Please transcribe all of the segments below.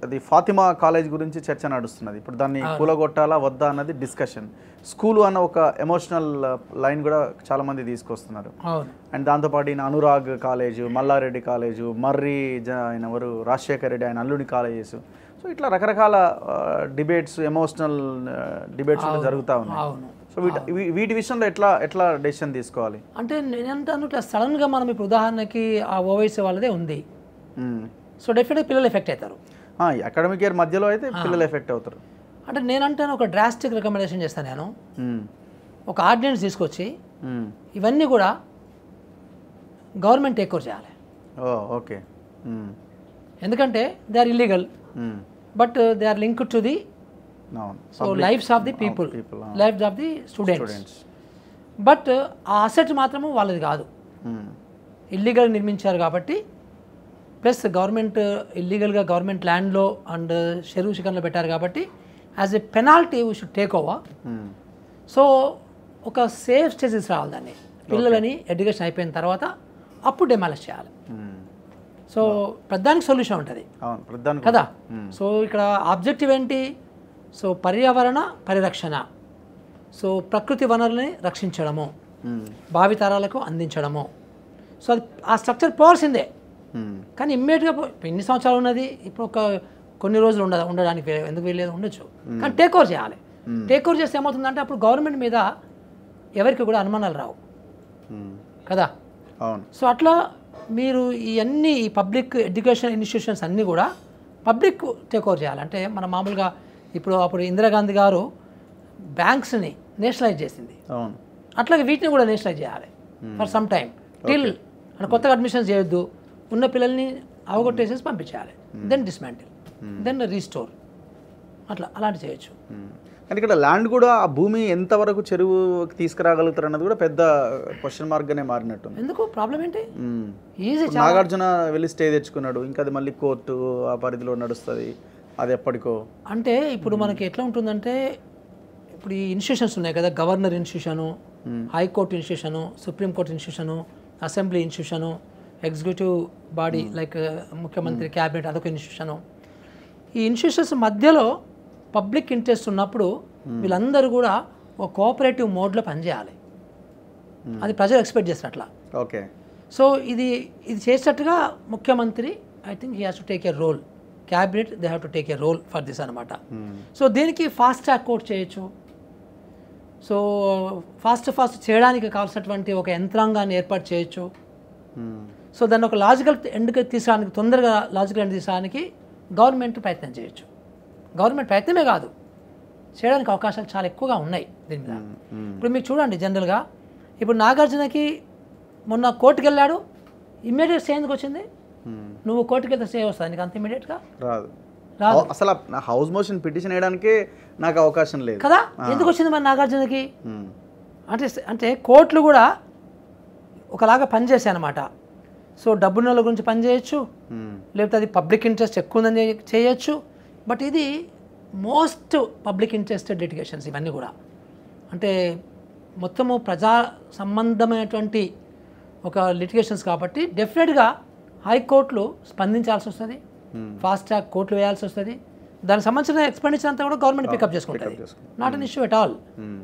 అది ఫాతిమా కాలేజ్ గురించి చర్చ నడుస్తున్నది. ఇప్పుడు దాన్ని కూలగొట్టాలా వద్దా అన్నది డిస్కషన్. స్కూలు అన్న ఒక ఎమోషనల్ లైన్ కూడా చాలామంది తీసుకొస్తున్నారు. అండ్ దాంతోపాటు ఈయన అనురాగ్ కాలేజు, మల్లారెడ్డి కాలేజు, మర్రి ఆయన ఎవరు రాజశేఖర్ రెడ్డి ఆయన అల్లుని కాలేజెస్. సో ఇట్లా రకరకాల డిబేట్స్, ఎమోషనల్ డిబేట్స్ కూడా జరుగుతూ ఉన్నాయి. సో వీటి విషయంలో ఎట్లా డెసిషన్ తీసుకోవాలి అంటే నేనంటాను, ఇట్లా సడన్గా మనం ఇప్పుడు ఉదాహరణకి ఆ ఓవైసీ వాళ్ళదే ఉంది. సో డెఫినెట్గా పిల్లలు ఎఫెక్ట్ అవుతారు. అకాడమిక్ ఇయర్ మధ్యలో అయితే పిల్లలు ఎఫెక్ట్ అవుతారు. అంటే నేనంటాను ఒక డ్రాస్టిక్ రికమెండేషన్ చేస్తాను. నేను ఒక ఆర్డినెన్స్ తీసుకొచ్చి ఇవన్నీ కూడా గవర్నమెంట్ టేక్ ఓవర్ చేయాలి. ఓకే. ఎందుకంటే they are illegal but they are linked to the so lifes of the people, lifes of the students. But ఆ అసెట్ మాత్రము వాళ్ళది కాదు, ఇల్లీగల్ నిర్మించారు కాబట్టి. ప్లస్ గవర్నమెంట్ ఇల్లీగల్గా గవర్నమెంట్ ల్యాండ్లో అండ్ చెరువు శిఖరంలో పెట్టారు కాబట్టి as a penalty we should take over. So ఒక సేఫ్ స్టేజెస్ రావాలి దాన్ని, పిల్లలని ఎడ్యుకేషన్ అయిపోయిన తర్వాత అప్పుడు డెమాలిష్ చేయాలి. సో ప్రధానికి సొల్యూషన్ ఉంటుంది కదా. సో ఇక్కడ ఆబ్జెక్టివ్ ఏంటి? సో పర్యావరణ పరిరక్షణ, సో ప్రకృతి వనరులని రక్షించడము, భావితరాలకు అందించడము. సో అది ఆ స్ట్రక్చర్ పోవాల్సిందే. కానీ ఇమ్మీడియట్గా ఎన్ని సంవత్సరాలు ఉన్నది, ఇప్పుడు కొన్ని రోజులు ఉండడానికి ఎందుకు వీలేదు, ఉండొచ్చు. కానీ టేక్ ఓవర్ చేయాలి. టేక్ ఓవర్ చేస్తే ఏమవుతుందంటే అప్పుడు గవర్నమెంట్ మీద ఎవరికి కూడా అనుమానాలు రావు కదా. సో అట్లా మీరు ఈ పబ్లిక్ ఎడ్యుకేషన్ ఇన్స్టిట్యూషన్స్ అన్నీ కూడా పబ్లిక్ టేక్ ఓవర్ చేయాలి. అంటే మన మామూలుగా అప్పుడు ఇందిరాగాంధీ గారు బ్యాంక్స్ని నేషనలైజ్ చేసింది, అట్లాగే వీటిని కూడా నేషనలైజ్ చేయాలి ఫర్ సమ్ టైమ్ టిల్. అంటే కొత్తగా అడ్మిషన్స్ చేయొద్దు, ఉన్న పిల్లల్ని అవగొట్టేసేసి పంపించేయాలి, దెన్ డిస్మాంటిల్, దెన్ రీస్టోర్, అలాంటి చేయొచ్చు. కానీ ఇక్కడ ల్యాండ్ కూడా ఆ భూమి ఎంతవరకు చెరువుకి తీసుకురాగలుగుతారు అన్నది కూడా పెద్ద క్వశ్చన్ మార్క్గానే మారినట్టు. ఎందుకు ప్రాబ్లం ఏంటి? ఈజీ. నాగార్జున వెళ్ళి స్టే తెచ్చుకున్నాడు, ఇంకా అది మళ్ళీ కోర్టు ఆ పరిధిలో నడుస్తుంది, అది ఎప్పటికో. అంటే ఇప్పుడు మనకి ఎట్లా ఉంటుందంటే, ఇప్పుడు ఈ ఇన్స్టిట్యూషన్స్ ఉన్నాయి కదా, governor institution, high court institution, supreme court institution, assembly institution, executive body like ముఖ్యమంత్రి, క్యాబినెట్, అదొక ఇన్స్టిట్యూషను. ఈ ఇన్స్టిట్యూషన్స్ మధ్యలో పబ్లిక్ ఇంట్రెస్ట్ ఉన్నప్పుడు వీళ్ళందరూ కూడా ఒక కోఆపరేటివ్ మోడ్లో పనిచేయాలి. అది ప్రజలు ఎక్స్పెక్ట్ చేస్తారు అట్లా. ఓకే. సో ఇది చేసేటట్టుగా ముఖ్యమంత్రి I think he has to take a role, cabinet they have to take a role for this అనమాట. సో దీనికి ఫాస్ట్ ట్రాక్ కోర్ట్ చేయొచ్చు. సో ఫాస్ట్ చేయడానికి కావాల్సినటువంటి ఒక యంత్రాంగాన్ని ఏర్పాటు చేయొచ్చు. సో దాన్ని ఒక లాజికల్ ఎండ్కి తీసడానికి, తొందరగా లాజికల్ ఎండ్ తీసడానికి గవర్నమెంట్ ప్రయత్నం చేయొచ్చు. గవర్నమెంట్ ప్రయత్నమే కాదు, చేయడానికి అవకాశాలు చాలా ఎక్కువగా ఉన్నాయి దీని మీద. ఇప్పుడు మీరు చూడండి, జనరల్గా ఇప్పుడు నాగార్జునకి మొన్న కోర్టుకు వెళ్ళాడు, ఇమ్మీడియట్ స్టే ఎందుకు వచ్చింది? నువ్వు కోర్టుకి వెళ్తే స్టే వస్తుంది నీకు అంత ఇమ్మీడియట్గా రాదు. అసలు హౌస్ మోషన్ పిటిషన్ వేయడానికి నాకు అవకాశం లేదు కదా. ఎందుకు వచ్చింది మరి నాగార్జునకి? అంటే కోర్టులు కూడా ఒకలాగా పనిచేసాయి అనమాట. సో డబ్బున్నోళ్ళ గురించి పనిచేయచ్చు, లేకపోతే అది పబ్లిక్ ఇంట్రెస్ట్ ఎక్కువ ఉందని చేయొచ్చు. బట్ ఇది మోస్ట్ పబ్లిక్ ఇంట్రెస్టెడ్ లిటిగేషన్స్ ఇవన్నీ కూడా. అంటే మొత్తము ప్రజా సంబంధమైనటువంటి ఒక లిటిగేషన్స్ కాబట్టి డెఫినెట్గా హైకోర్టులు స్పందించాల్సి వస్తుంది, ఫాస్ట్ ట్రాక్ కోర్టులు వేయాల్సి వస్తుంది. దానికి సంబంధించిన ఎక్స్పెండిచర్ అంతా కూడా గవర్నమెంట్ పికప్ చేసుకుంటుంది, not an issue at all.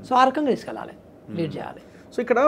So ఆ రకంగా తీసుకెళ్ళాలి, లీడ్ చేయాలి. సో ఇక్కడ